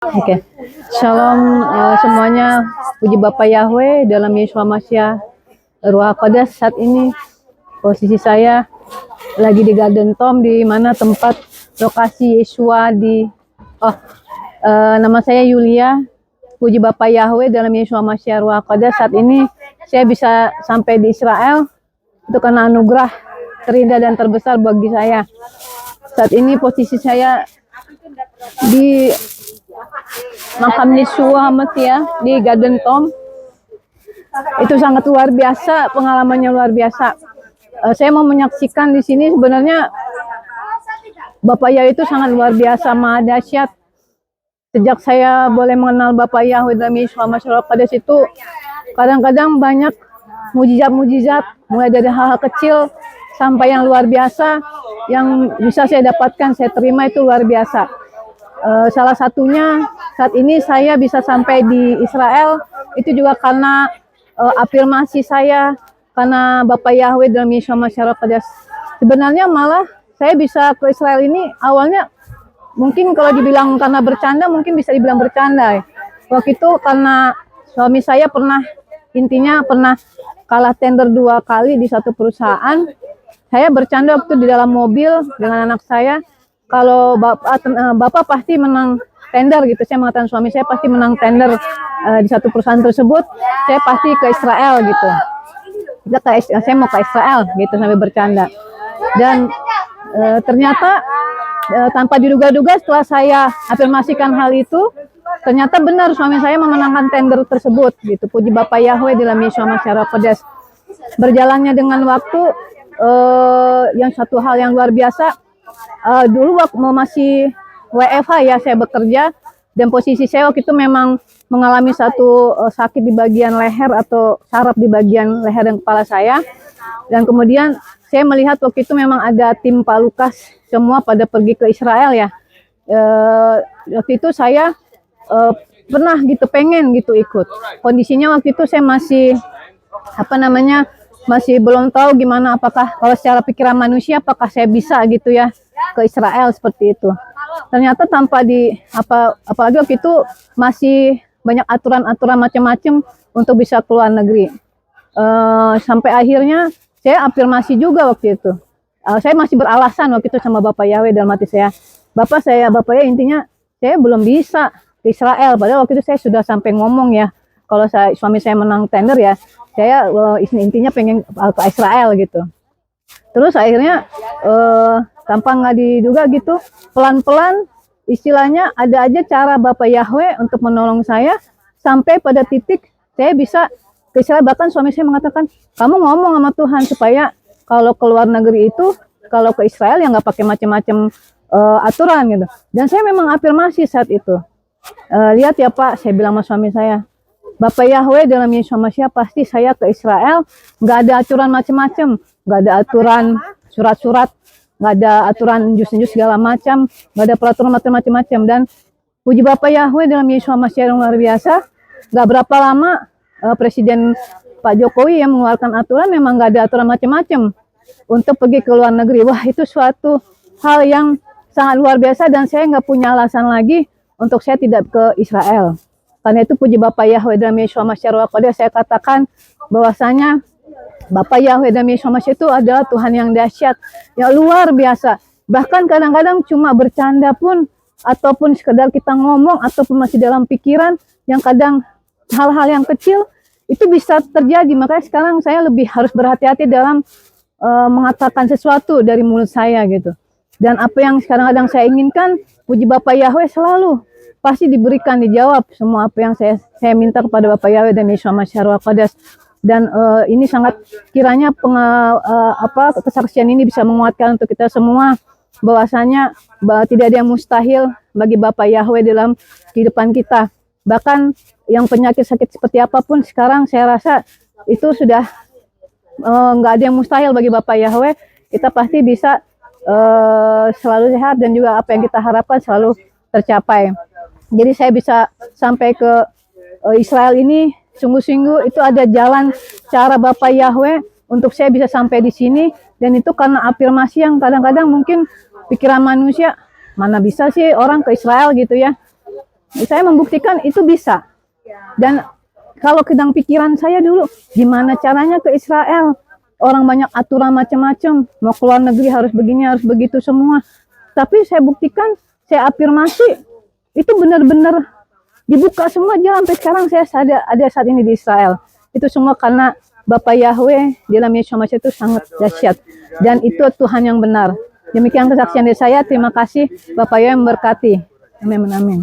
Oke, Shalom semuanya, puji Bapa Yahweh dalam Yeshua Mashiach Ruach Kodes. Saat ini posisi saya lagi di Garden Tom, di mana tempat lokasi Yeshua di nama saya Yulia. Puji Bapa Yahweh dalam Yeshua Mashiach Ruach Kodes. Saat ini saya bisa sampai di Israel, itu karena anugerah terindah dan terbesar bagi saya. Saat ini posisi saya di makam Yeshua Mashiach di Garden Tom. Itu sangat luar biasa, pengalamannya luar biasa. Saya mau menyaksikan di sini. Sebenarnya Bapak Yahweh itu sangat luar biasa, maha dahsyat. Sejak saya boleh mengenal Bapak Yahweh dalam Yeshua Mashiach Kodes itu, kadang-kadang banyak mujizat-mujizat, mulai dari hal-hal kecil sampai yang luar biasa yang bisa saya dapatkan, saya terima, itu luar biasa. Salah satunya saat ini saya bisa sampai di Israel itu juga karena afirmasi saya, karena Bapak Yahweh dalam Yeshua Mashiach Kodes. Sebenarnya malah saya bisa ke Israel ini awalnya mungkin kalau dibilang karena bercanda, mungkin bisa dibilang bercanda. Waktu itu karena suami saya pernah kalah tender 2 kali di satu perusahaan. Saya bercanda waktu di dalam mobil dengan anak saya, kalau bapak pasti menang tender gitu. Saya mengatakan suami saya pasti menang tender di satu perusahaan tersebut. Saya pasti ke Israel gitu. Saya mau ke Israel gitu sambil bercanda. Dan ternyata tanpa diduga-duga setelah saya afirmasikan hal itu, ternyata benar suami saya memenangkan tender tersebut gitu. Puji Bapak Yahweh dalam Yeshua Mashiach Kodes. Berjalannya dengan waktu, yang satu hal yang luar biasa. Dulu waktu masih WFH ya, saya bekerja, dan posisi saya waktu itu memang mengalami satu sakit di bagian leher atau saraf di bagian leher dan kepala saya. Dan kemudian saya melihat waktu itu memang ada tim Pak Lukas semua pada pergi ke Israel ya. Waktu itu saya pernah gitu, pengen gitu ikut. Kondisinya waktu itu saya masih masih belum tahu gimana, apakah kalau secara pikiran manusia apakah saya bisa gitu ya ke Israel seperti itu. Ternyata tanpa apalagi waktu itu masih banyak aturan-aturan macam-macam untuk bisa keluar negeri. Sampai akhirnya saya afirmasi juga waktu itu. Saya masih beralasan waktu itu sama Bapak Yahweh dalam hati saya. Bapak ya intinya saya belum bisa ke Israel. Padahal waktu itu saya sudah sampai ngomong ya, kalau suami saya menang tender ya, saya intinya pengen ke Israel gitu. Terus akhirnya tanpa nggak diduga gitu, pelan-pelan istilahnya ada aja cara Bapak Yahweh untuk menolong saya sampai pada titik saya bisa ke Israel. Bahkan suami saya mengatakan, kamu ngomong sama Tuhan supaya kalau keluar negeri itu, kalau ke Israel ya nggak pakai macam-macam aturan gitu. Dan saya memang afirmasi saat itu. Lihat ya Pak, saya bilang sama suami saya, Bapak Yahweh dalam Yeshua Mashiach pasti saya ke Israel, nggak ada aturan macam-macam, nggak ada aturan surat-surat, nggak ada aturan jus-jus segala macam, nggak ada peraturan macam-macam. Dan puji Bapak Yahweh dalam Yeshua Mashiach yang luar biasa, nggak berapa lama Presiden Pak Jokowi yang mengeluarkan aturan, memang nggak ada aturan macam-macam untuk pergi ke luar negeri. Wah, itu suatu hal yang sangat luar biasa, dan saya nggak punya alasan lagi untuk saya tidak ke Israel. Karena itu puji Bapak Yahweh dalam Yeshua Mashiach Ruach Kodes, saya katakan bahwasanya Bapak Yahweh dalam Yeshua Mashiach itu adalah Tuhan yang dahsyat, yang luar biasa. Bahkan kadang-kadang cuma bercanda pun, ataupun sekedar kita ngomong, ataupun masih dalam pikiran, yang kadang hal-hal yang kecil itu bisa terjadi. Makanya sekarang saya lebih harus berhati-hati dalam mengatakan sesuatu dari mulut saya gitu. Dan apa yang kadang-kadang saya inginkan, puji Bapak Yahweh selalu pasti diberikan, dijawab semua apa yang saya minta kepada Bapak Yahweh dan Yeshua Mashiach Ruach Kodes. Dan ini sangat kiranya kesaksian ini bisa menguatkan untuk kita semua, bahwasanya tidak ada yang mustahil bagi Bapak Yahweh dalam kehidupan kita. Bahkan yang penyakit sakit seperti apapun sekarang, saya rasa itu sudah nggak ada yang mustahil bagi Bapak Yahweh. Kita pasti bisa selalu sehat, dan juga apa yang kita harapkan selalu tercapai. Jadi saya bisa sampai ke Israel ini, sungguh-sungguh itu ada jalan cara Bapak Yahweh untuk saya bisa sampai di sini. Dan itu karena afirmasi yang kadang-kadang mungkin pikiran manusia, mana bisa sih orang ke Israel gitu ya. Saya membuktikan itu bisa. Dan kalau kedang pikiran saya dulu, gimana caranya ke Israel? Orang banyak aturan macam-macam, mau keluar negeri harus begini, harus begitu semua. Tapi saya buktikan, saya afirmasi, itu benar-benar dibuka semua jalan. Sampai sekarang saya ada saat ini di Israel. Itu semua karena Bapak Yahweh di dalam Yesus Masih itu sangat dahsyat. Dan itu Tuhan yang benar. Demikian kesaksian dari saya. Terima kasih. Bapak Yahweh memberkati. Amin. Amin.